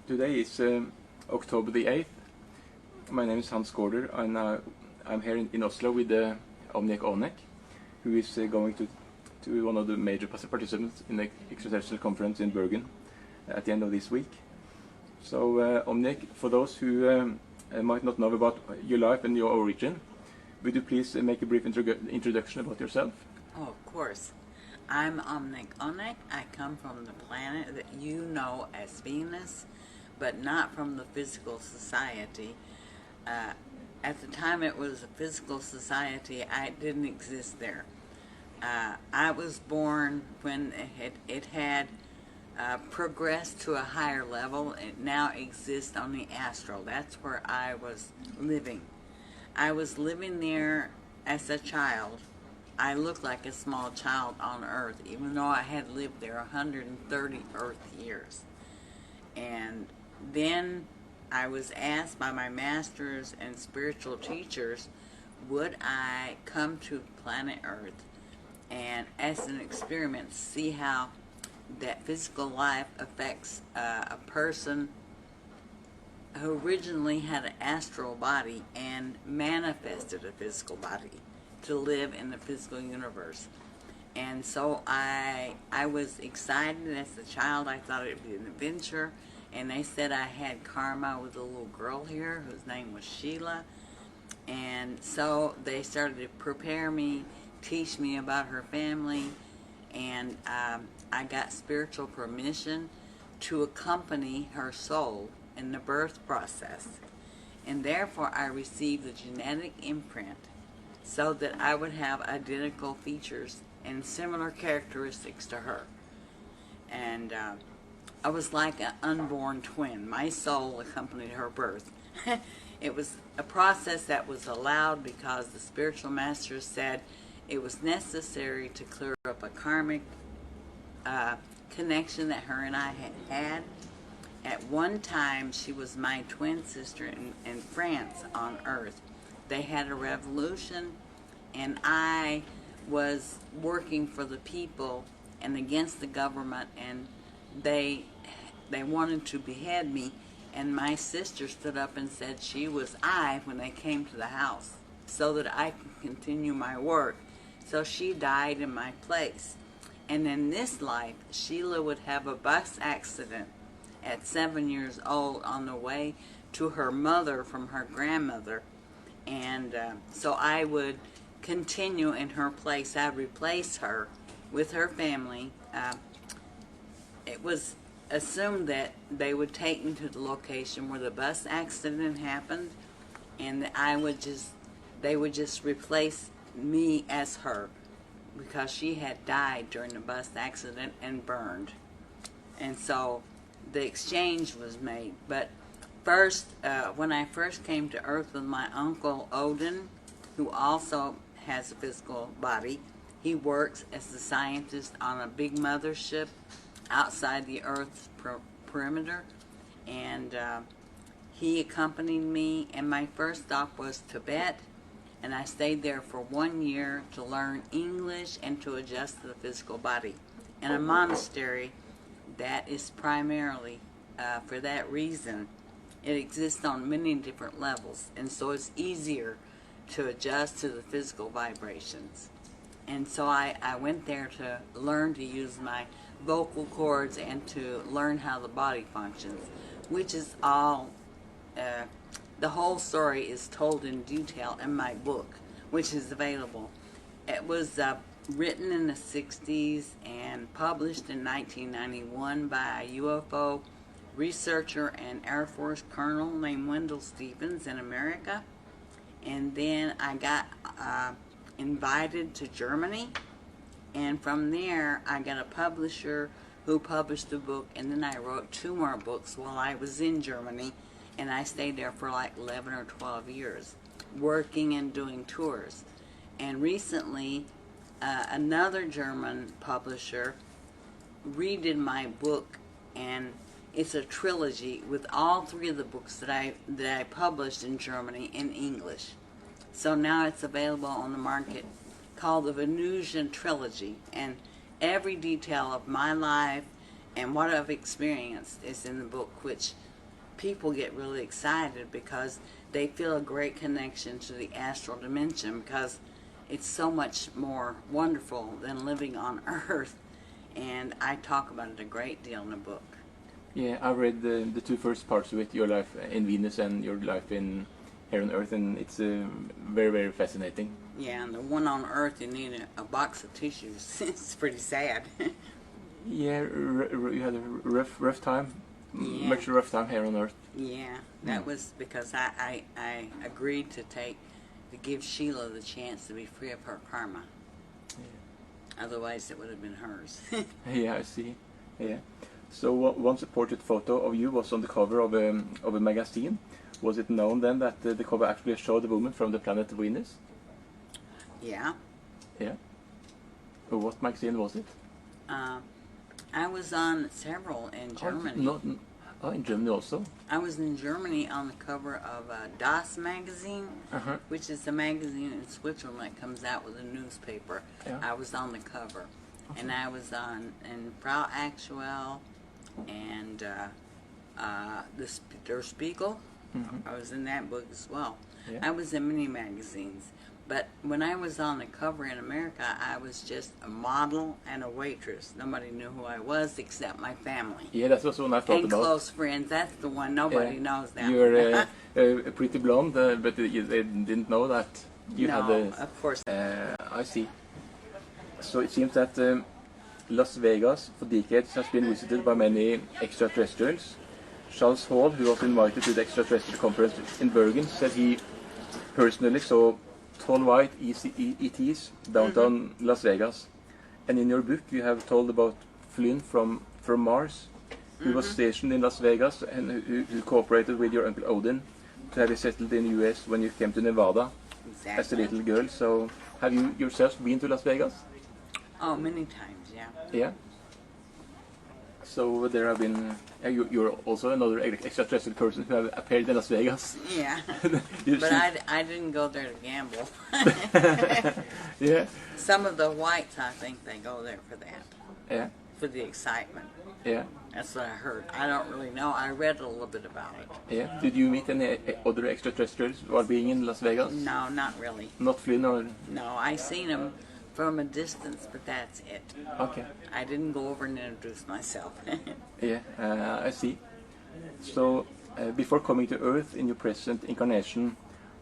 Today is October the 8th. My name is Hans Gaarder, and I'm here in Oslo with Onek, who is going to be one of the major participants in the extraterrestrial conference in Bergen at the end of this week. So, Onek, for those who might not know about your life and your origin, would you please make a brief introduction about yourself? Oh, of course. I'm Onek. I come from the planet that you know as Venus, but not from the physical society. At the time it was a physical society, I didn't exist there. I was born when it had progressed to a higher level. It now exists on the astral. That's where I was living. I was living there as a child. I looked like a small child on Earth, even though I had lived there 130 Earth years. And then I was asked by my masters and spiritual teachers, would I come to planet Earth and as an experiment see how that physical life affects a person who originally had an astral body and manifested a physical body to live in the physical universe. And so I was excited as a child. I thought it would be an adventure. And they said I had karma with a little girl here whose name was Sheila. And so they started to prepare me, teach me about her family. And I got spiritual permission to accompany her soul in the birth process. And therefore I received the genetic imprint so that I would have identical features and similar characteristics to her. And I was like an unborn twin. My soul accompanied her birth. It was a process that was allowed because the spiritual masters said it was necessary to clear up a karmic connection that her and I had. At one time, she was my twin sister in France on Earth. They had a revolution, and I was working for the people and against the government, and they wanted to behead me, and my sister stood up and said she was I when they came to the house so that I could continue my work. So she died in my place. And in this life, Sheila would have a bus accident at 7 years old on the way to her mother from her grandmother. And so I would continue in her place. I'd replace her with her family. It was assumed that they would take me to the location where the bus accident happened, and that they would just replace me as her because she had died during the bus accident and burned. And so the exchange was made. But first, when I first came to Earth with my uncle Odin, who also has a physical body, he works as a scientist on a big mothership outside the Earth's perimeter, and he accompanied me, and my first stop was Tibet, and I stayed there for 1 year to learn English and to adjust to the physical body in a monastery that is primarily for that reason. It exists on many different levels, and so it's easier to adjust to the physical vibrations. And so I went there to learn to use my vocal cords and to learn how the body functions, which is all, the whole story is told in detail in my book, which is available. It was written in the 60s and published in 1991 by a UFO researcher and Air Force colonel named Wendell Stevens in America. And then I got invited to Germany, and from there I got a publisher who published the book, and then I wrote 2 more books while I was in Germany, and I stayed there for like 11 or 12 years working and doing tours. And recently another German publisher redid my book, and it's a trilogy with all 3 of the books that I published in Germany in English. So now it's available on the market, called the Venusian Trilogy, and every detail of my life and what I've experienced is in the book, which people get really excited because they feel a great connection to the astral dimension because it's so much more wonderful than living on Earth. And I talk about it a great deal in the book. Yeah, I read the two first parts of it, your life in Venus and your life in here on Earth, and it's very, very fascinating. Yeah, and the one on Earth, you need a box of tissues. It's pretty sad. Yeah, you had a rough time, Yeah. much rough time here on Earth. Yeah, that was because I agreed to give Sheila the chance to be free of her karma. Yeah. Otherwise, it would have been hers. Yeah, I see. Yeah. So once a portrait photo of you was on the cover of a magazine. Was it known then that the cover actually showed a woman from the planet Venus? Yeah. Yeah. What magazine was it? I was on several in Germany. In Germany also? I was in Germany on the cover of Das magazine, which is a magazine in Switzerland that comes out with a newspaper. Yeah. I was on the cover. And I was in Frau Actual and Der Spiegel. I was in that book as well. Yeah. I was in many magazines. But when I was on the cover in America, I was just a model and a waitress. Nobody knew who I was except my family. Yeah, that's also one I thought and about. Close friends. That's the one. Nobody knows that. You're pretty blonde, but they didn't know that you had a... of course. I see. So it seems that Las Vegas for decades has been visited by many extraterrestrials. Charles Hall, who was invited to the extraterrestrial conference in Bergen, said he personally saw tall white ETs downtown Las Vegas. And in your book you have told about Flynn from Mars, who was stationed in Las Vegas and who cooperated with your uncle Odin to have you settled in the US when you came to Nevada as a little girl. So have you yourself been to Las Vegas? Oh, many times, yeah. Yeah. So there have been... you're also another extraterrestrial person who have appeared in Las Vegas. Yeah. But I didn't go there to gamble. Yeah. Some of the whites, I think they go there for that. Yeah. For the excitement. Yeah. That's what I heard. I don't really know. I read a little bit about it. Yeah. Did you meet any other extraterrestrials while being in Las Vegas? No, not really. Not Flynn or... No, I seen them from a distance, but that's it. Okay. I didn't go over and introduce myself. Yeah, I see. So, before coming to Earth in your present incarnation,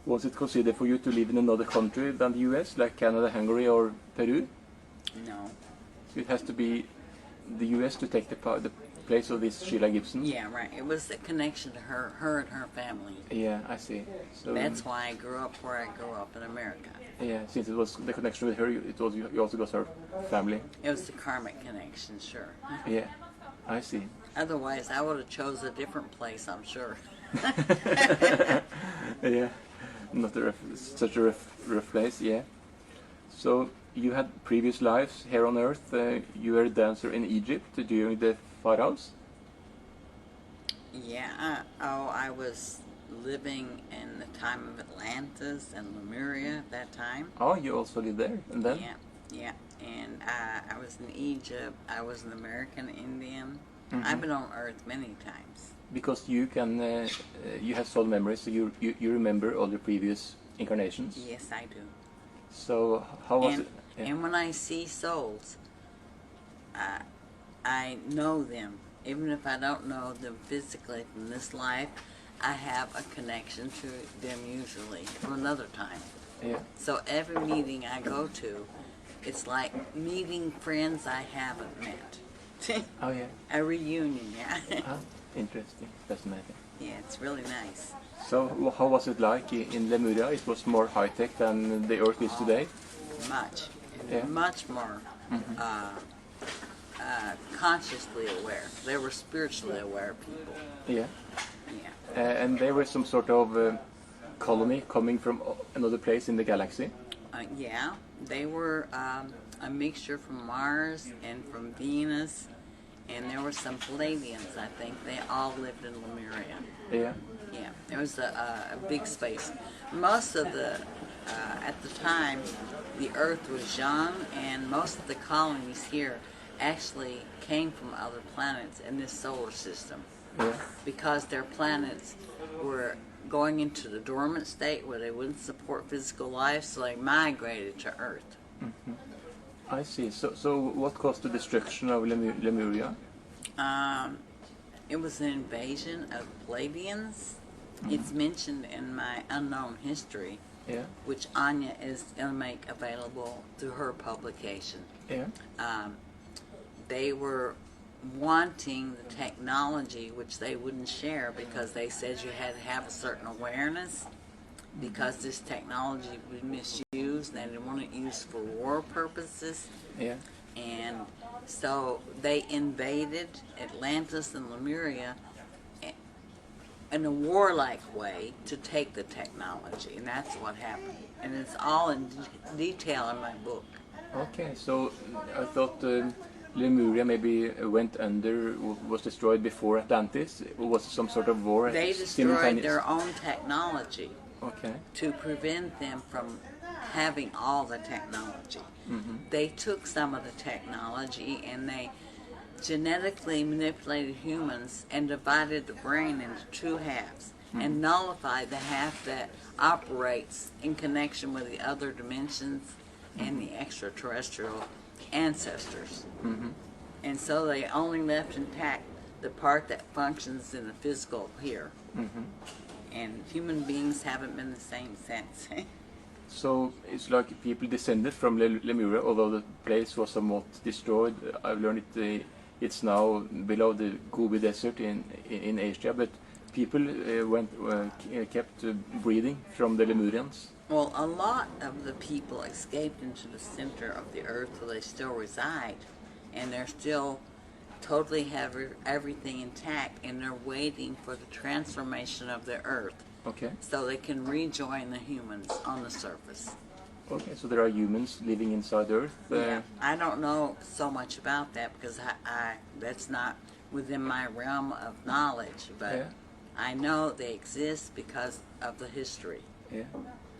was it considered for you to live in another country than the US, like Canada, Hungary, or Peru? No. So it has to be the US to take the place of this Sheila Gibson? Yeah, right. It was the connection to her and her family. Yeah, I see. So that's why I grew up where I grew up in America. Yeah, since it was the connection with her, it was you also got her family. It was the karmic connection, sure. Yeah, I see. Otherwise, I would have chose a different place, I'm sure. Yeah, not such a rough place. Yeah. So you had previous lives here on Earth. You were a dancer in Egypt during the pharaohs. Yeah. I was living in the time of Atlantis and Lemuria at that time. Oh, you also lived there, and then? Yeah. And I was in Egypt. I was an American Indian. I've been on Earth many times. Because you can, you have soul memories, so you remember all your previous incarnations. Yes, I do. So how was it? Yeah. And when I see souls, I know them. Even if I don't know them physically from this life, I have a connection to them usually from another time. Yeah. So every meeting I go to, it's like meeting friends I haven't met. Oh yeah. A reunion, yeah. Interesting, fascinating. Yeah, it's really nice. So how was it like in Lemuria? It was more high-tech than the Earth is today? Much. Yeah. Much more consciously aware. They were spiritually aware people. Yeah. Yeah. And they were some sort of colony coming from another place in the galaxy? Yeah. They were a mixture from Mars and from Venus, and there were some Palladians, I think. They all lived in Lemuria. Yeah. Yeah. It was a big space. Most of the, at the time, the Earth was young, and most of the colonies here actually came from other planets in this solar system. Yeah. because their planets were going into the dormant state where they wouldn't support physical life, so they migrated to Earth. I see. So what caused the destruction of Lemuria? It was an invasion of Pleiadians. It's mentioned in my Unknown History, Yeah. which Anya is going to make available through her publication. Yeah. They were wanting the technology which they wouldn't share because they said you had to have a certain awareness because this technology would be misused and they didn't want it used for war purposes. Yeah. And so they invaded Atlantis and Lemuria in a warlike way to take the technology, and that's what happened. And it's all in detail in my book. Okay. So I thought Lemuria maybe went under, was destroyed before Atlantis. Was some sort of war? They destroyed their own technology. Okay. To prevent them from having all the technology. Mm-hmm. They took some of the technology and they genetically manipulated humans and divided the brain into two halves and nullified the half that operates in connection with the other dimensions and the extraterrestrial ancestors. And so they only left intact the part that functions in the physical here. And human beings haven't been the same since. So it's like people descended from Lemuria, although the place was somewhat destroyed. I've learned it's now below the Gobi Desert in Asia, but people kept breathing from the Lemurians. Well, a lot of the people escaped into the center of the earth where they still reside, and they're still totally have everything intact, and they're waiting for the transformation of the earth. Okay. So they can rejoin the humans on the surface. Okay, so there are humans living inside Earth. Yeah, I don't know so much about that because I that's not within my realm of knowledge, but Yeah. I know they exist because of the history. Yeah.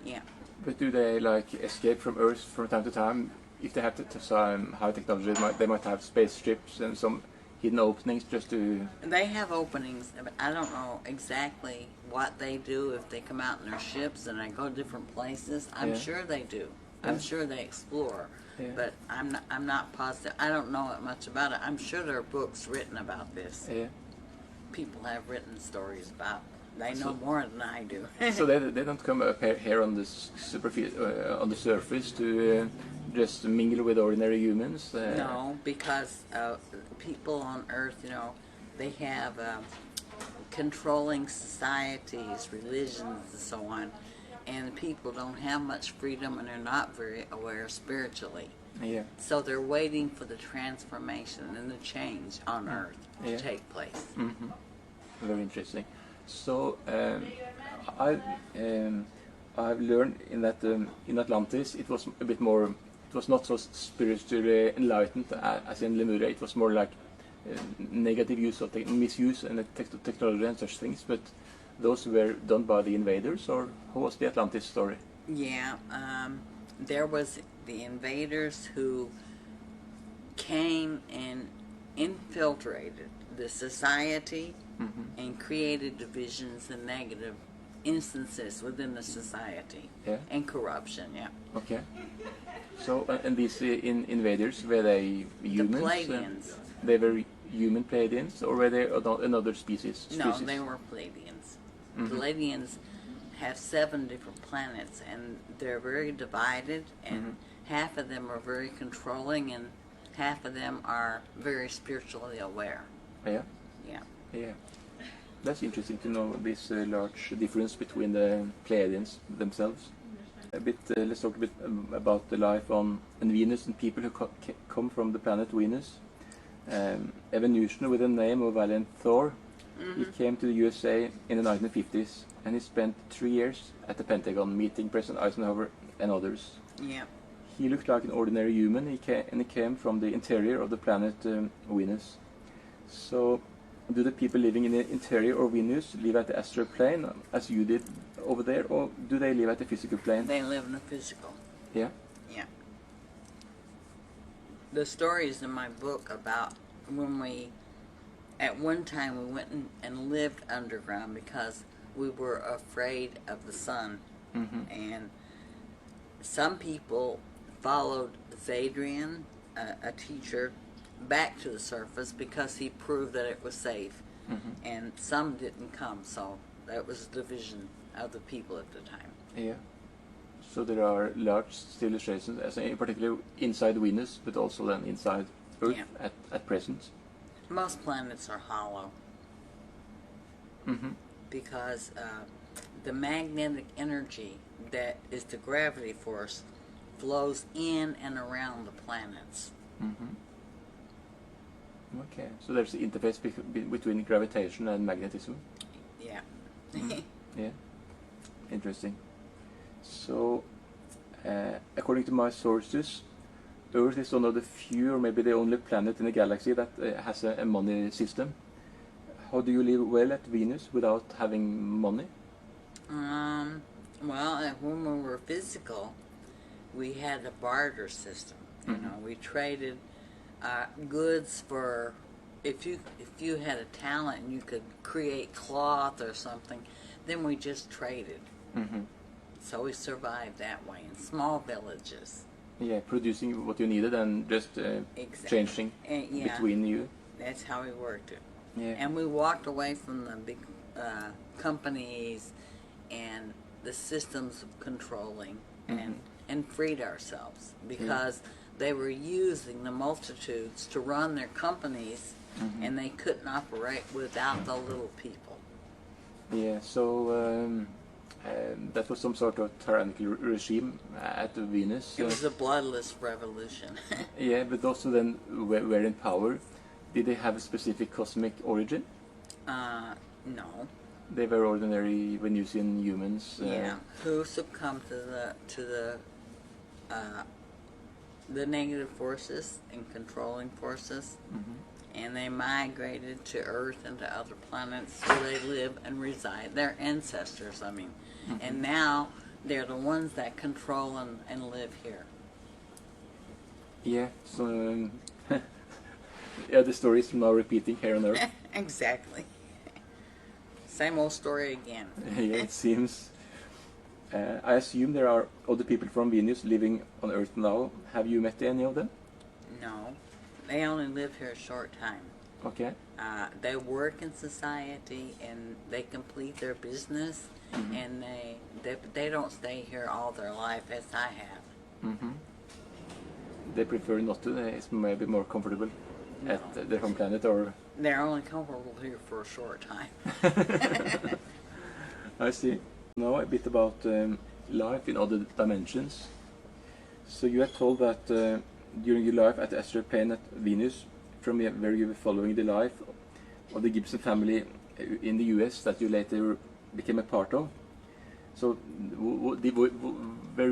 Yeah. But do they like escape from Earth from time to time? If they have some high technology, they might have spaceships and some hidden openings just to. They have openings, but I don't know exactly what they do if they come out in their ships and they go different places. I'm Yeah. sure they do. Yeah. I'm sure they explore, Yeah. but I'm not positive. I don't know much about it. I'm sure there are books written about this. Yeah. People have written stories about. They know more than I do. So they don't come up here on the on the surface to just mingle with ordinary humans. No, because people on Earth, they have controlling societies, religions, and so on, and people don't have much freedom, and they're not very aware spiritually. Yeah. So they're waiting for the transformation and the change on Earth to take place. Mm-hmm. Very interesting. So I've learned in that in Atlantis it was a bit more. It was not so spiritually enlightened as in Lemuria. It was more like negative use of misuse and technology and such things. But those were done by the invaders, or how was the Atlantis story? Yeah, there was the invaders who came and infiltrated the society and created divisions and negative instances within the society. Yeah. And corruption. Yeah. Okay. So and these invaders, were they humans? The Pleiadians. They were human Pleiadians, or were they another species? No, they were Pleiadians. Pleiadians have 7 different planets, and they're very divided, and half of them are very controlling, and half of them are very spiritually aware. Yeah. Yeah. Yeah. That's interesting to know this large difference between the Pleiadians themselves. Let's talk a bit about the life on Venus and people who come from the planet Venus. A Venusian with the name of Valiant Thor. He came to the USA in the 1950s, and he spent 3 years at the Pentagon meeting President Eisenhower and others. Yeah. He looked like an ordinary human, and he came from the interior of the planet Venus. So, do the people living in the interior of Venus live at the astral plane, as you did over there, or do they live at the physical plane? They live in the physical. Yeah. Yeah. The stories in my book about when we At one time, we went and lived underground because we were afraid of the sun. And some people followed Zadrian, a teacher, back to the surface because he proved that it was safe. And some didn't come, so that was a division of the people at the time. Yeah. So there are large civilizations, as in particular inside Venus, but also then inside Earth at present. Most planets are hollow because the magnetic energy that is the gravity force flows in and around the planets. Okay, so there's the interface between gravitation and magnetism. Yeah. Yeah, interesting. So, according to my sources, Earth is one of the few, or maybe the only planet in the galaxy that has a money system. How do you live well at Venus without having money? Well, when we were physical, we had a barter system. You know, we traded goods for. If you had a talent and you could create cloth or something, then we just traded. So we survived that way in small villages. Yeah, producing what you needed and just changing between you. That's how we worked it. Yeah. And we walked away from the big companies and the systems of controlling and freed ourselves because they were using the multitudes to run their companies and they couldn't operate without the little people. Yeah, so that was some sort of tyrannical regime at Venus. It was a bloodless revolution. Yeah, but also then were in power. Did they have a specific cosmic origin? No. They were ordinary Venusian humans. Who succumbed to the negative forces and controlling forces, and they migrated to Earth and to other planets where they live and reside. Their ancestors, I mean, and now they're the ones that control and live here. Yeah, so yeah, the story is now repeating here on Earth. Exactly. Same old story again. Yeah, it seems. I assume there are other people from Venus living on Earth now. Have you met any of them? No. They only live here a short time. Okay. They work in society and they complete their business, and they don't stay here all their life as I have. They prefer not to. It's maybe more comfortable at their home planet, or they're only comfortable here for a short time. I see. Now a bit about life in other dimensions. So you had told that during your life at the astral plane at Venus, from where you were following the life of the Gibson family in the US that you later became a part of. So were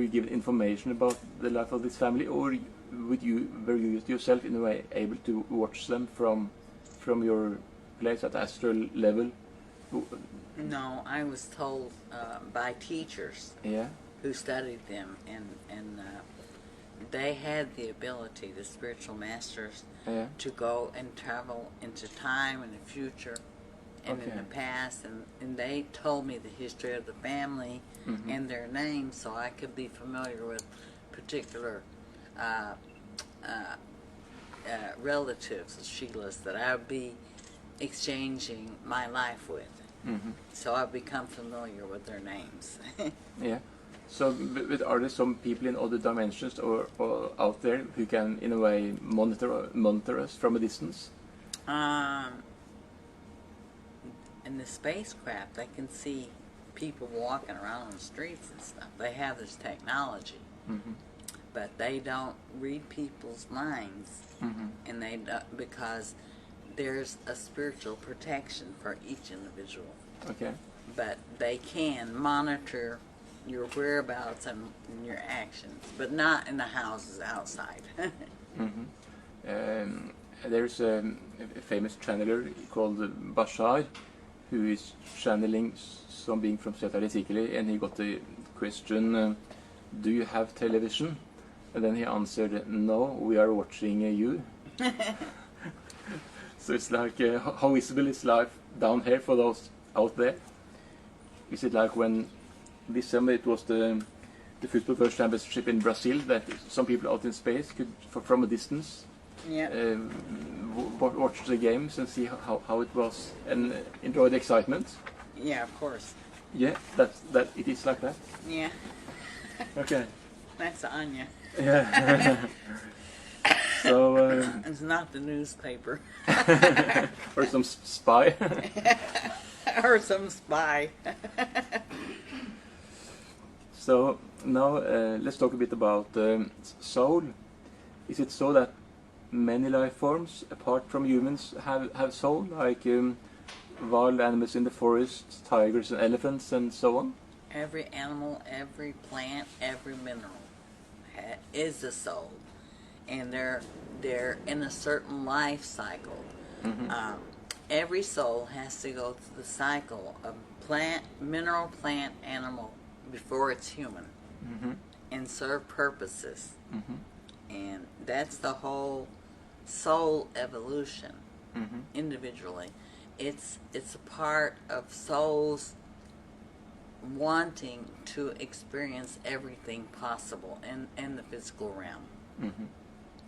you given information about the life of this family, or were you yourself in a way able to watch them from your place at astral level? No, I was told by teachers who studied them, and they had the ability, the spiritual masters, to go and travel into time and the future and in the past, and they told me the history of the family and their names, so I could be familiar with particular relatives of Sheila's that I would be exchanging my life with. So I've become familiar with their names. Yeah. So, but are there some people in other dimensions or out there who can, in a way, monitor us from a distance? In the spacecraft, they can see people walking around on the streets and stuff. They have this technology, but they don't read people's minds, and they don't, because there's a spiritual protection for each individual. Okay. But they can monitor your whereabouts and your actions, but not in the houses outside. There's a famous channeler called Bashar, who is channeling some being from Zeta Reticuli, and he got the question, do you have television? And then he answered, no, we are watching you. So it's like how visible is life down here for those out there? Is it like when this summer it was the football World Championship in Brazil that some people out in space could from a distance watch the games and see how it was and enjoy the excitement? Yeah, of course. Yeah, that it is like that. Yeah. Okay. That's Anya. Yeah. So it's not the newspaper. or some spy. Or some spy. So now let's talk a bit about soul. Is it so that many life forms apart from humans have soul, like wild animals in the forest, tigers and elephants and so on? Every animal, every plant, every mineral is a soul, and they're in a certain life cycle. Mm-hmm. Every soul has to go through the cycle of mineral, plant, animal before it's human, mm-hmm. and serve purposes. Mm-hmm. And that's the whole soul evolution, mm-hmm. individually. It's a part of souls wanting to experience everything possible in the physical realm. Mm-hmm.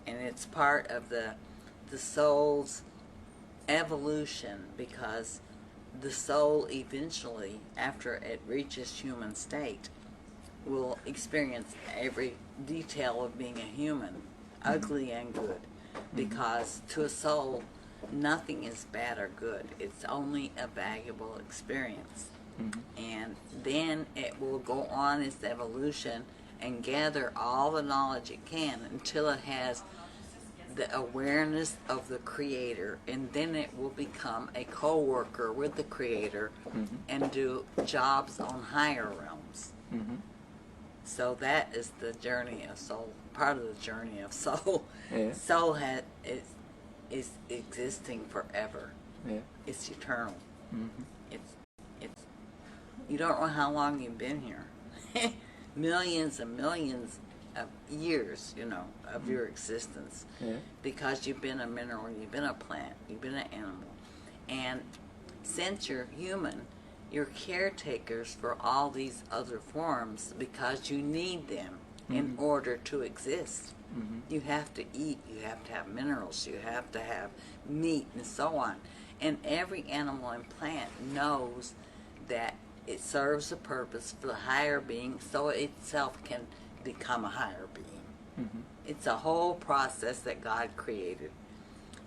And it's part of the soul's evolution, because the soul eventually, after it reaches human state, will experience every detail of being a human, mm-hmm. ugly and good, because to a soul nothing is bad or good. It's only a valuable experience. Mm-hmm. And then it will go on its evolution and gather all the knowledge it can until it has the awareness of the Creator, and then it will become a co-worker with the Creator, mm-hmm. and do jobs on higher realms. Mm-hmm. So that is the journey of soul, part of the journey of soul. Yeah. Soul is existing forever. Yeah. It's eternal. Mm-hmm. It's you don't know how long you've been here. Millions and millions of years, of mm-hmm. your existence. Yeah. Because you've been a mineral, you've been a plant, you've been an animal. And since you're human, you're caretakers for all these other forms because you need them, mm-hmm. in order to exist. Mm-hmm. You have to eat, you have to have minerals, you have to have meat, and so on. And every animal and plant knows that it serves a purpose for the higher being, so itself can become a higher being. Mm-hmm. It's a whole process that God created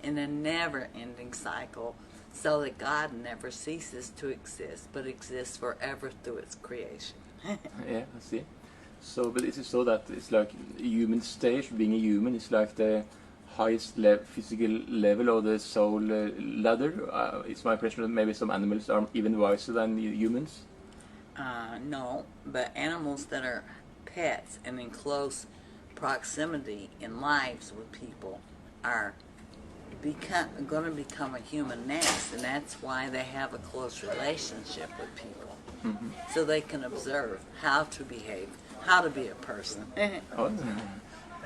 in a never-ending cycle, so that God never ceases to exist, but exists forever through its creation. Yeah, I see. So, but is it so that it's like human stage, being a human is like the highest physical level of the soul ladder? It's my impression that maybe some animals are even wiser than humans? No, but animals that are pets and in close proximity in lives with people are going to become a human next, and that's why they have a close relationship with people, mm-hmm. so they can observe how to behave, how to be a person. Oh,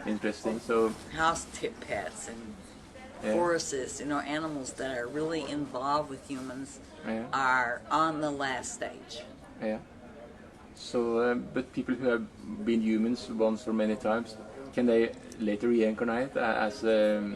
interesting. So house pets and horses, animals that are really involved with humans, are on the last stage. Yeah. So, but people who have been humans once or many times, can they later reincarnate as an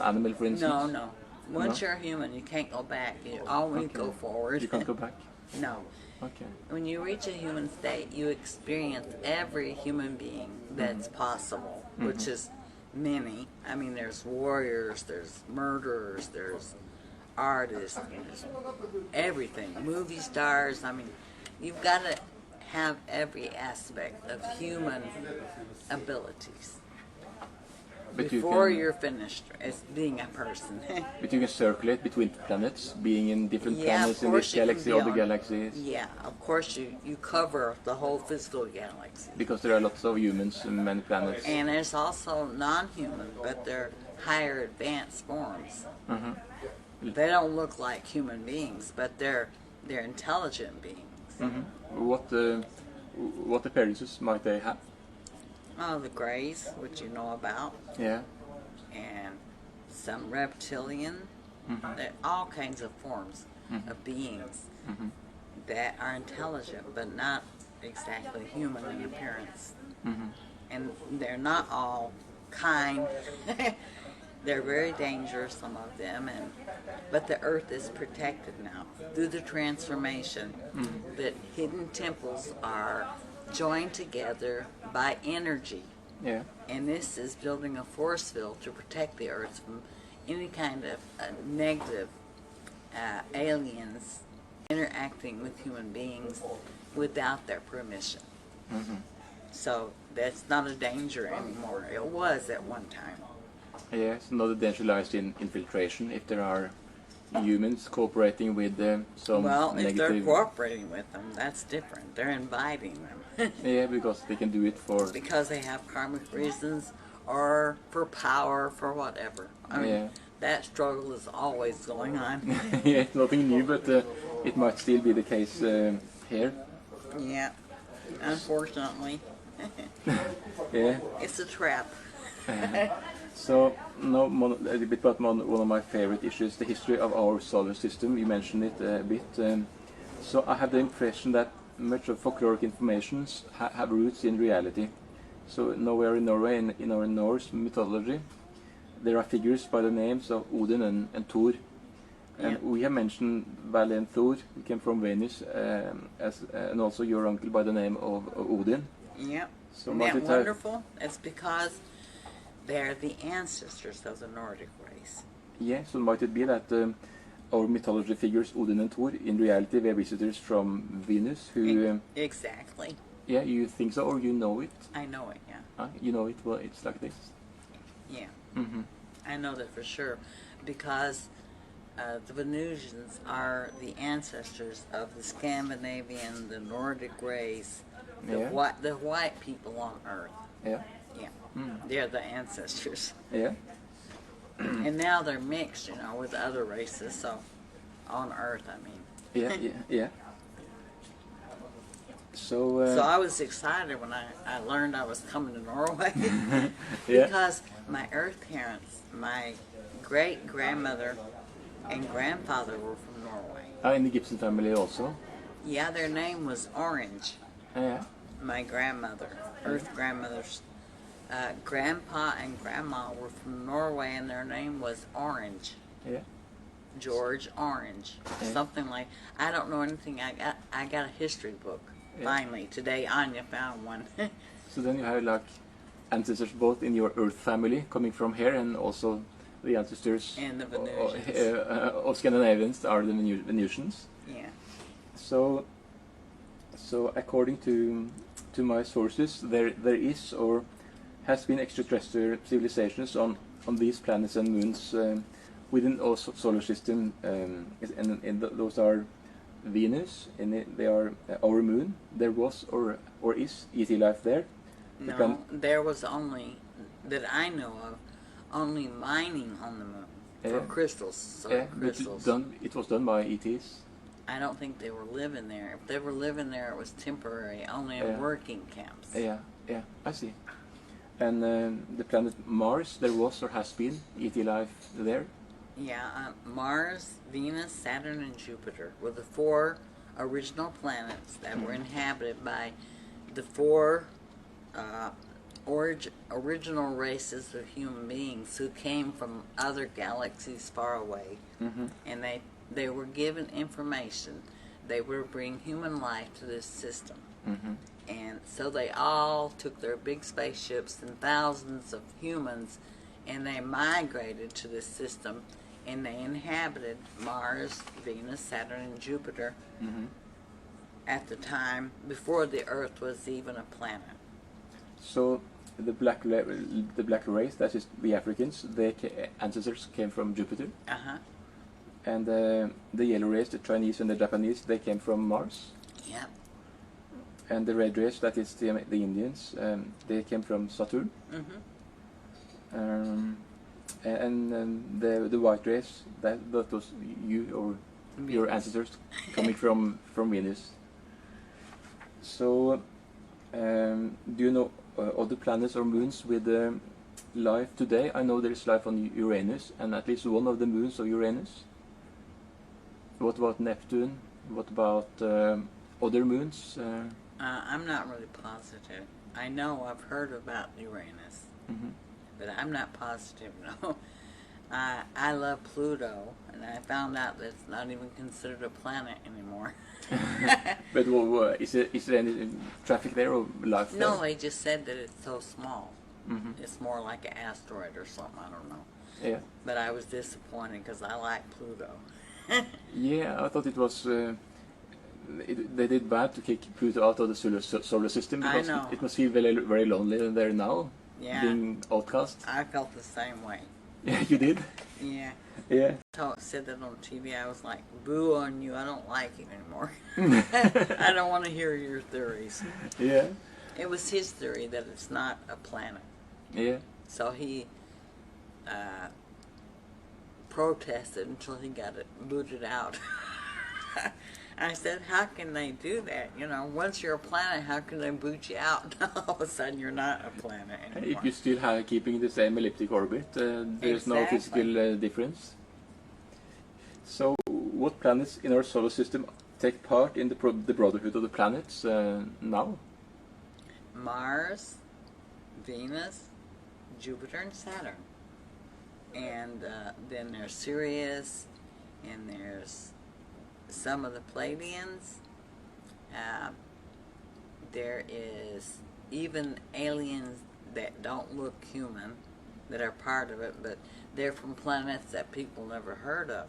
animal, for instance? No. Once you're a human, you can't go back. You always go forward. You can't go back? No. Okay. When you reach a human state, you experience every human being that's mm-hmm. possible, mm-hmm. which is many. I mean, there's warriors, there's murderers, there's artists, there's everything. Movie stars. I mean, you've got to have every aspect of human abilities before you're finished as being a person. But you can circulate between planets, being in different planets in this galaxy or the galaxies. Yeah, of course you cover the whole physical galaxy. Because there are lots of humans in many planets. And there's also non-human, but they're higher advanced forms. Mm-hmm. They don't look like human beings, but they're intelligent beings. Mm-hmm. What appearances might they have? Oh, the Greys, which you know about. Yeah. And some reptilian, There are all kinds of forms of beings that are intelligent, but not exactly human in appearance. And they're not all kind. They're very dangerous, some of them, but the earth is protected now through the transformation. That hidden temples are joined together by energy. Yeah. And this is building a force field to protect the earth from any kind of negative aliens interacting with human beings without their permission. So that's not a danger anymore. It was at one time. Yes, another danger lies in infiltration. If there are humans cooperating with some Well, negative... if they're cooperating with them, that's different. They're inviting them. Yeah, because they can do it for... Because they have karmic reasons or for power, for whatever. I mean, that struggle is always going on. Yeah, it's nothing new, but it might still be the case here. Yeah, unfortunately. Yeah. It's a trap. So, now a little bit about one of my favorite issues, the history of our solar system. You mentioned it a bit. So I have the impression that much of folkloric informations have roots in reality. So nowhere in Norway, in our Norse mythology, there are figures by the names of Odin and Thor. And we have mentioned Vale and Thor, who came from Venus, and also your uncle by the name of Odin. Yep. So Isn't that wonderful? It's because they're the ancestors of the Nordic race. Yeah, so might it be that our mythology figures, Odin and Thor, in reality were visitors from Venus who... Exactly. Yeah, you think so, or you know it? I know it, yeah. You know it, well, it's like this? Yeah. I know that for sure, because the Venusians are the ancestors of the Scandinavian, the Nordic race, the white people on Earth. Yeah. Yeah. They're the ancestors. Yeah. And now they're mixed, you know, with other races, so on Earth, I mean. Yeah. So so I was excited when I learned I was coming to Norway. Yeah. Because my Earth parents, my great-grandmother and grandfather were from Norway. In the Gibson family also? Yeah, their name was Orange. Yeah. My grandmother, Earth grandmother's grandpa and grandma were from Norway, and their name was Orange. Yeah. George Orange, something like. I don't know anything. I got a history book. Finally today, Anya found one. So then you have like ancestors both in your Earth family coming from here, and also the ancestors and the Venusians. Of Scandinavians are the Venusians. Yeah. So according to my sources, there is or has been extraterrestrial civilizations on these planets and moons within our solar system, and those are Venus, and they are our moon. There was or is ET life there? No, there was only, that I know of, only mining on the moon for crystals. Crystals. But it was done by ETs. I don't think they were living there. If they were living there, it was temporary, only in working camps. Yeah, I see. And the planet Mars, there was or has been ET life there? Yeah, Mars, Venus, Saturn, and Jupiter were the four original planets that were inhabited by the four original races of human beings who came from other galaxies far away. And they were given information. They were bringing human life to this system. And so they all took their big spaceships and thousands of humans, and they migrated to this system, and they inhabited Mars, Venus, Saturn, and Jupiter at the time before the Earth was even a planet. So the black race, that is the Africans, their ancestors came from Jupiter. And the yellow race, the Chinese and the Japanese, they came from Mars. Yep. And the red race, that is the Indians, they came from Saturn. And the white race, that was you or your ancestors coming from Venus. So, do you know other planets or moons with life today? I know there is life on Uranus and at least one of the moons of Uranus. What about Neptune? What about other moons? I'm not really positive. I know I've heard about Uranus, but I'm not positive, no. I love Pluto, and I found out that it's not even considered a planet anymore. But is there any traffic there or life there? No, they just said that it's so small. It's more like an asteroid or something, I don't know. Yeah. But I was disappointed because I like Pluto. Yeah, I thought it was... they did bad to kick Pluto out of the solar system because it must feel very, very lonely there now, being outcast. I felt the same way. Yeah, you did? Yeah. Yeah. Said that on TV. I was like, boo on you. I don't like it anymore. I don't want to hear your theories. Yeah. It was his theory that it's not a planet. Yeah. So he protested until he got it booted out. I said, how can they do that? You know, once you're a planet, how can they boot you out? All of a sudden, you're not a planet anymore. If you still have keeping the same elliptic orbit, there's no physical difference. So, what planets in our solar system take part in the Brotherhood of the Planets now? Mars, Venus, Jupiter, and Saturn. And then there's Sirius, and there's some of the Pleiadians. There is even aliens that don't look human that are part of it, but they're from planets that people never heard of.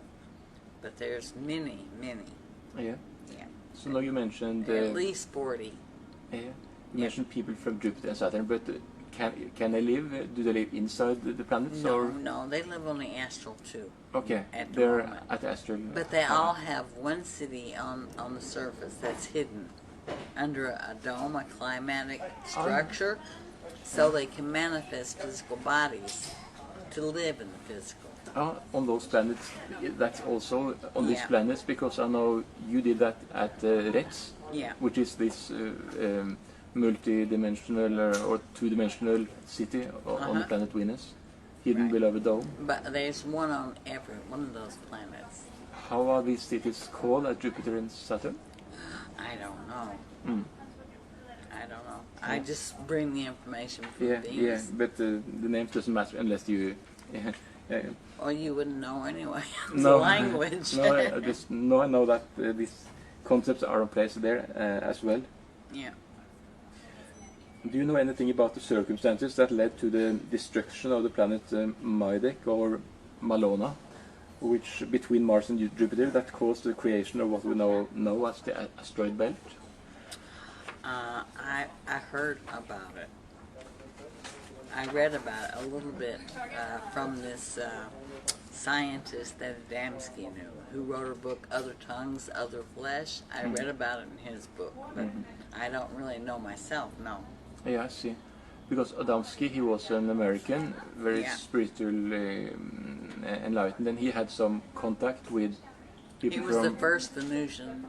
But there's many. Yeah. Yeah. So now you mentioned... at least 40. Yeah. You mentioned people from Jupiter and Saturn, but can they live? Do they live inside the planets? No, they live on the astral too. Okay, they're at the astral. But they all have one city on the surface that's hidden under a dome, a climatic structure, so they can manifest physical bodies to live in the physical. On those planets, that's also on these planets, because I know you did that at Rex, which is this multi-dimensional or two-dimensional city on the planet Venus, hidden below the dome. But there's one on every one of those planets. How are these cities called at Jupiter and Saturn? I don't know. I don't know. I just bring the information from Venus. Yeah, but the name doesn't matter unless you... Or you wouldn't know anyway. It's a language. I know that these concepts are in place there as well. Yeah. Do you know anything about the circumstances that led to the destruction of the planet Maidak or Malona, which between Mars and Jupiter, that caused the creation of what we now know as the asteroid belt? I heard about it. I read about it a little bit from this scientist that Adamski knew, who wrote a book, Other Tongues, Other Flesh. I read about it in his book, but I don't really know myself, no. Yeah, I see. Because Adamski, he was an American, very spiritually enlightened, and he had some contact with people from... He was the first Venusian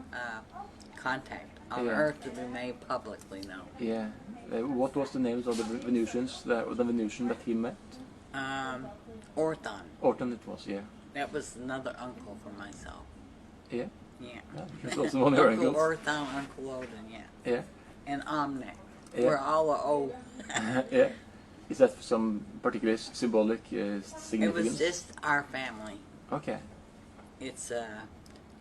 contact on Earth to be made publicly known. Yeah. What was the names of the Venusians, the Venusian that he met? Orthon. Orthon it was, yeah. That was another uncle for myself. Yeah? Yeah. That's also one of your uncles. Orthon, Uncle Odin, Yeah. And Omne. We're all a O. Yeah. Is that some particular symbolic significance? It was just our family. Okay. It's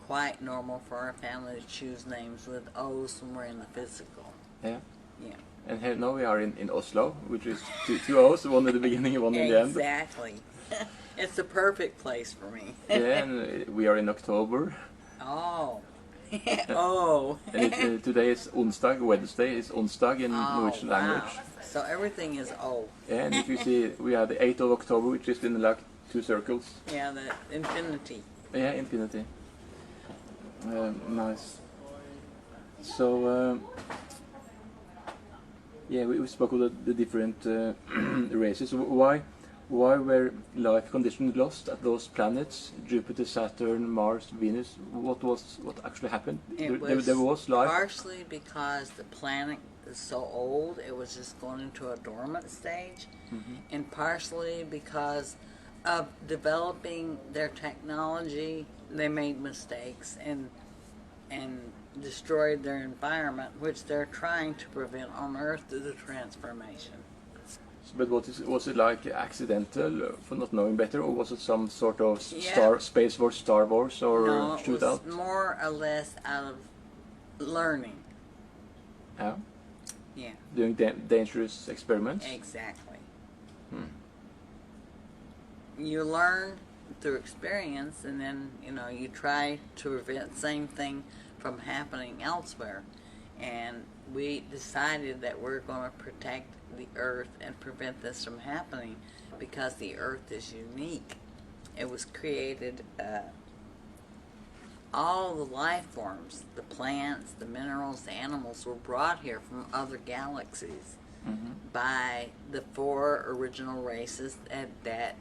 quite normal for our family to choose names with O's somewhere in the physical. Yeah. Yeah. And here now we are in Oslo, which is two O's, one at the beginning and one in the end. Exactly. It's the perfect place for me. Yeah, and we are in October. Oh. Oh. And today is Onsdag, Wednesday is Onsdag in Norwegian language. So everything is O. Yeah, and if you see, we have the 8th of October, which is in like two circles. Yeah, the infinity. Yeah, infinity. Nice. So, yeah, we spoke of the different races. Why were life conditions lost at those planets? Jupiter, Saturn, Mars, Venus. What actually happened? There was life. Partially because the was so old, it was just going into a dormant stage, and partially because of developing their technology, they made mistakes and destroyed their environment, which they're trying to prevent on Earth through the transformation. But was it like accidental for not knowing better, or was it some sort of Yeah. Space Wars, Star Wars, or No, it shootout? was more or less out of learning. Yeah, Yeah, doing dangerous experiments. exactly. You learn through experience, and then you try to prevent the same thing from happening elsewhere. And we decided that we're going to protect the Earth and prevent this from happening because the Earth is unique. It was created, all the life forms, the plants, the minerals, the animals were brought here from other galaxies by the 4 original races that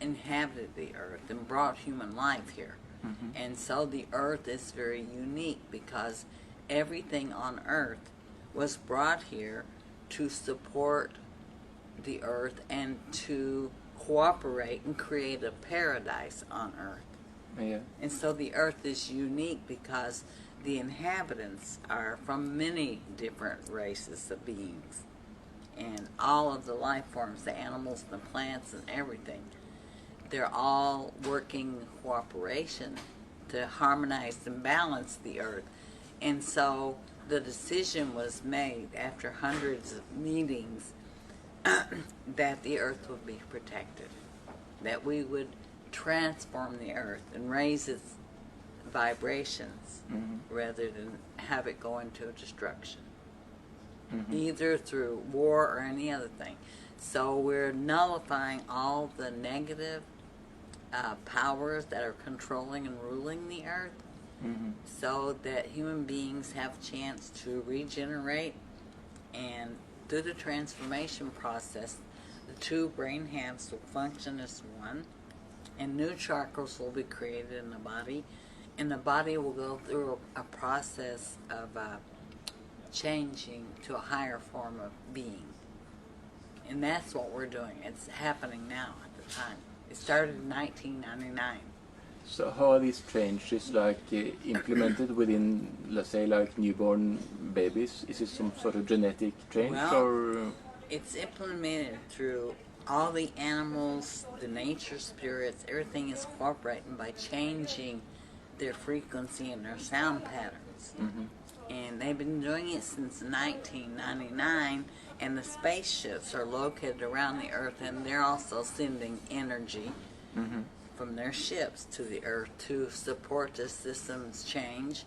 inhabited the Earth and brought human life here. And so the Earth is very unique because everything on Earth was brought here to support the Earth and to cooperate and create a paradise on Earth. Yeah. And so the Earth is unique because the inhabitants are from many different races of beings. And all of the life forms, the animals, the plants, and everything, they're all working in cooperation to harmonize and balance the Earth. And so the decision was made after hundreds of meetings that the Earth would be protected, that we would transform the Earth and raise its vibrations rather than have it go into destruction, either through war or any other thing. So we're nullifying all the negative powers that are controlling and ruling the Earth, so that human beings have a chance to regenerate, and through the transformation process, the 2 brain halves will function as one, and new chakras will be created in the body, and the body will go through a process of changing to a higher form of being. And that's what we're doing. It's happening now at the time. It started in 1999. So how are these changes implemented within, let's say, newborn babies? Is it some sort of genetic change, Well, or? It's implemented through all the animals, the nature spirits, everything is cooperating by changing their frequency and their sound patterns. And they've been doing it since 1999, and the spaceships are located around the Earth, and they're also sending energy from their ships to the Earth to support the system's change.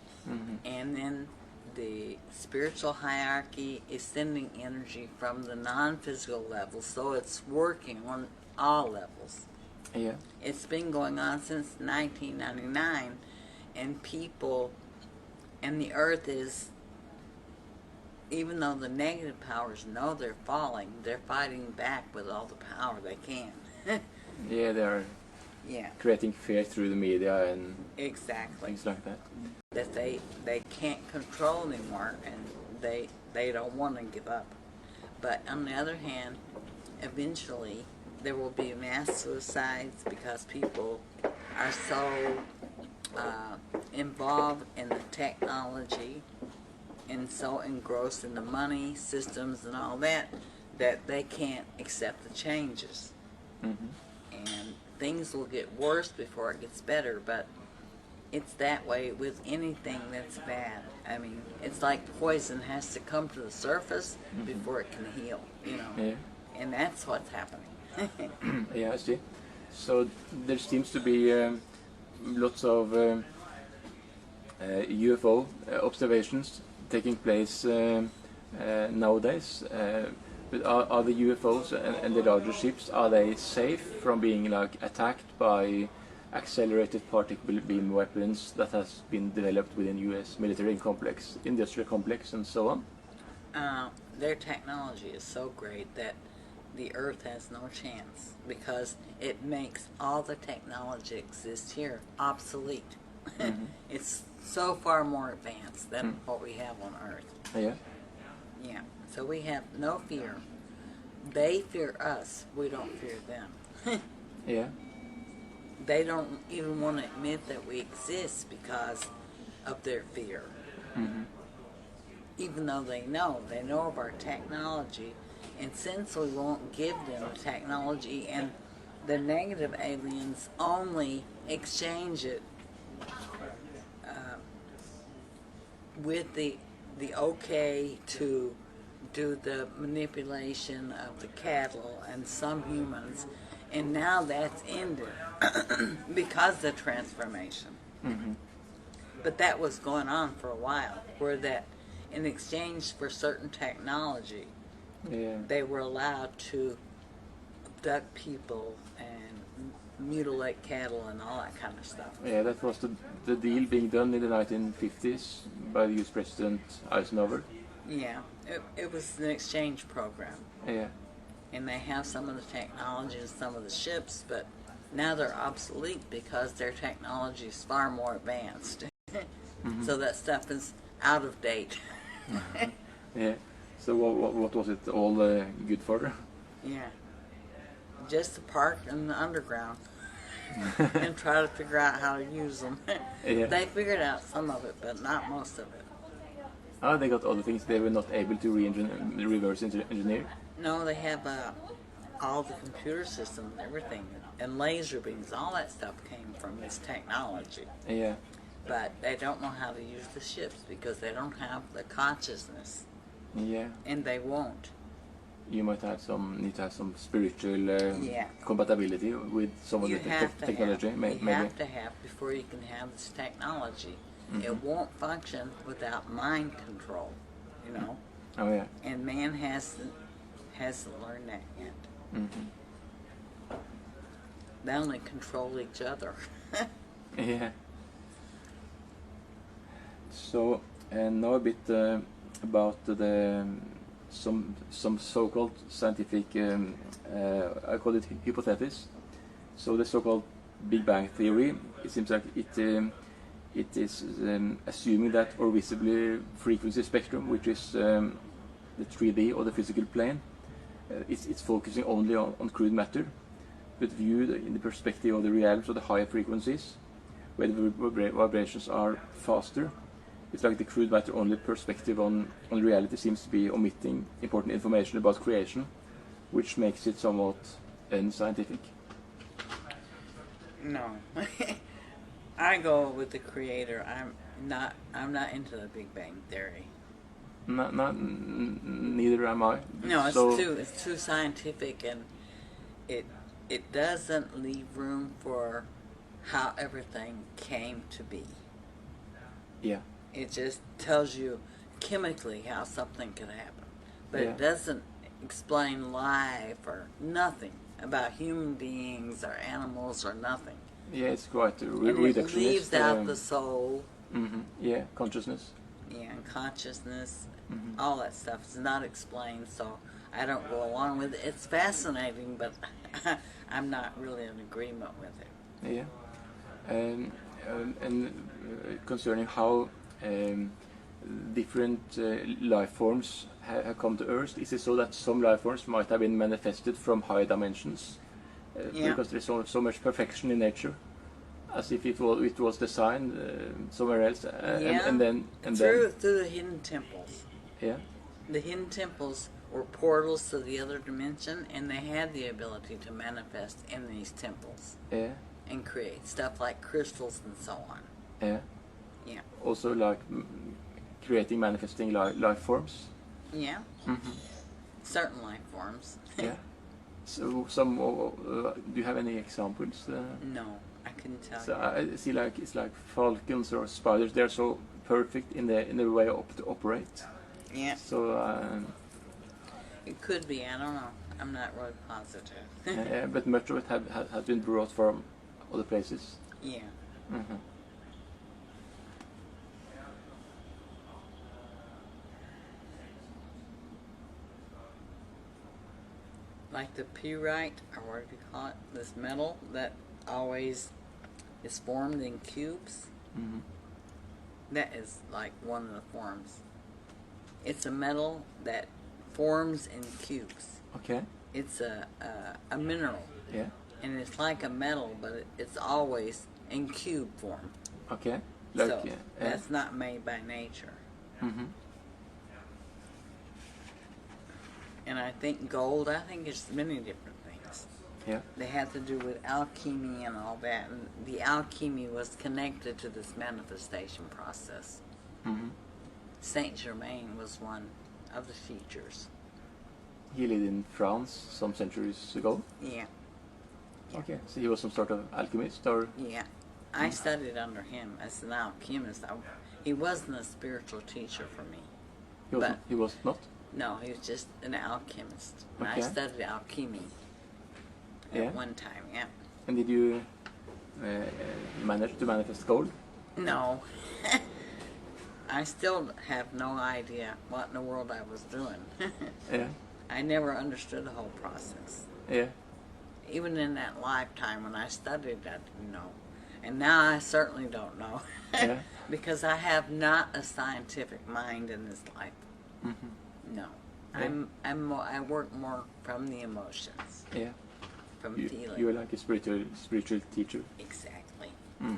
And then the spiritual hierarchy is sending energy from the non-physical level, so it's working on all levels. Yeah. It's been going on since 1999, and people and the Earth is, even though the negative powers know they're falling, they're fighting back with all the power they can. Yeah, they are Yeah, creating fear through the media and exactly. things like that. That they can't control anymore, and they don't want to give up. But on the other hand, eventually there will be mass suicides because people are so involved in the technology and so engrossed in the money systems and all that they can't accept the changes. And things will get worse before it gets better, but it's that way with anything that's bad. I mean, it's like poison has to come to the surface before it can heal, Yeah. And that's what's happening. Yeah, I see. So there seems to be lots of UFO observations taking place nowadays. But are the UFOs and the larger ships, are they safe from being attacked by accelerated particle beam weapons that has been developed within U.S. military complex, industrial complex, and so on? Their technology is so great that the Earth has no chance because it makes all the technology exist here obsolete. It's so far more advanced than what we have on Earth. Yeah. Yeah. So we have no fear. They fear us. We don't fear them. Yeah. They don't even want to admit that we exist because of their fear. Mm-hmm. Even though they know of our technology, and since we won't give them the technology, and the negative aliens only exchange it with the okay to do the manipulation of the cattle and some humans, and now that's ended because of the transformation. Mm-hmm. But that was going on for a while, where that in exchange for certain technology, Yeah. they were allowed to abduct people and mutilate cattle and all that kind of stuff. Yeah, that was the deal being done in the 1950s by the U.S. President Eisenhower. Yeah, it was an exchange program. Yeah. And they have some of the technology and some of the ships, but now they're obsolete because their technology is far more advanced. Mm-hmm. So that stuff is out of date. Yeah. So what was it all good for? Yeah. Just to park in the underground and try to figure out how to use them. Yeah. They figured out some of it, but not most of it. Oh, they got other things they were not able to reverse engineer. No, they have all the computer systems and everything, and laser beams, all that stuff came from this technology. Yeah. But they don't know how to use the ships because they don't have the consciousness, Yeah. and they won't. You might need to have some spiritual Yeah. compatibility with some of You the have to technology. have. Maybe. You have to have before you can have this technology. Mm-hmm. It won't function without mind control, you know. Oh yeah. And man hasn't learned that yet. Mm-hmm. They only control each other. Yeah. So, and now a bit about some so-called scientific, I call it hypothesis. So the so-called Big Bang theory, it seems like it is assuming that our visible frequency spectrum, which is the 3D or the physical plane, it's focusing only on crude matter, but viewed in the perspective of the realms of the higher frequencies, where the vibrations are faster. It's like the crude matter only perspective on reality seems to be omitting important information about creation, which makes it somewhat unscientific. No. I go with the creator. I'm not into the Big Bang theory. Neither am I. No, So, it's too scientific, and it doesn't leave room for how everything came to be. yeah. It just tells you chemically how something could happen, but Yeah. it doesn't explain life or nothing about human beings or animals or nothing. Yeah, it's quite And reductionist. it leaves out the soul, Yeah, consciousness. and consciousness, Mm-hmm. all that stuff is not explained, so I don't go along with it. It's fascinating, but I'm not really in agreement with it. Yeah. And concerning how different life forms have come to Earth, is it so that some life forms might have been manifested from higher dimensions? Yeah. Because there's so much perfection in nature, as if it was designed somewhere else, and then through the hidden temples. yeah. The hidden temples were portals to the other dimension, and they had the ability to manifest in these temples Yeah. and create stuff like crystals and so on. Yeah. Yeah. Also, like creating, manifesting life forms. Yeah. Mm-hmm. Certain life forms. Yeah. So, do you have any examples? No, I couldn't tell So you. I see, like it's like falcons or spiders. They're so perfect in the way to operate. Yeah. So It could be. I don't know. I'm not really positive. yeah, but much of it has been brought from other places. Yeah. Mm-hmm. Like the pyrite, or what do you call it? This metal that always is formed in cubes. Mm-hmm. That is like one of the forms. It's a metal that forms in cubes. Okay. It's a mineral. Yeah. And it's like a metal, but it's always in cube form. Okay. So that's not made by nature. Mm-hmm. And I think gold, I think it's many different things. Yeah. They have to do with alchemy and all that. And the alchemy was connected to this manifestation process. Mm-hmm. Saint Germain was one of the features. He lived in France some centuries ago. Yeah. Okay. So he was some sort of alchemist, or Yeah. I studied under him as an alchemist. He wasn't a spiritual teacher for me. he was not. No, he was just an alchemist. And I Okay. studied alchemy Yeah. at one time, yeah. And did you manage to manifest gold? No. I still have no idea what in the world I was doing. Yeah. I never understood the whole process. Yeah. Even in that lifetime when I studied, I didn't know. And now I certainly don't know. Yeah. Because I have not a scientific mind in this life. Mm-hmm. No. Yeah. I work more from the emotions, Yeah. from feeling. You are like a spiritual teacher. Exactly. Mm.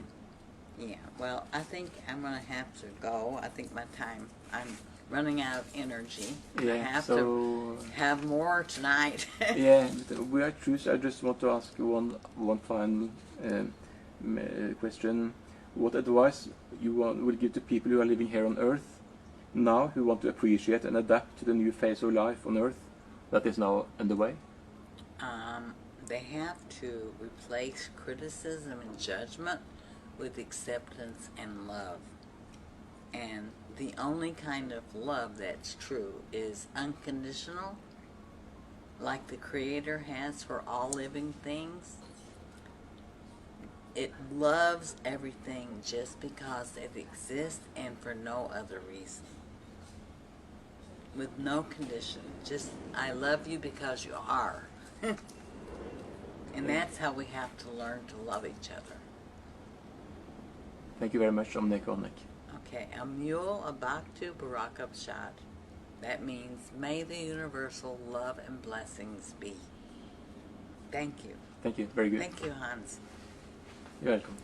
Yeah. Well, I think I'm going to have to go. I think my time, I'm running out of energy. Yeah. I have So to have more tonight. yeah, we are true. I just want to ask you one final question. What advice you will give to people who are living here on Earth now, who want to appreciate and adapt to the new phase of life on Earth that is now underway? They have to replace criticism and judgment with acceptance and love. And the only kind of love that's true is unconditional, like the Creator has for all living things. It loves everything just because it exists and for no other reason. With no condition. Just, I love you because you are. And that's how we have to learn to love each other. Thank you very much, Omnek Onek. Okay, Amul Abaktu Barakab Shad. That means, may the universal love and blessings be. Thank you. Thank you. Very good. Thank you, Hans. You're welcome.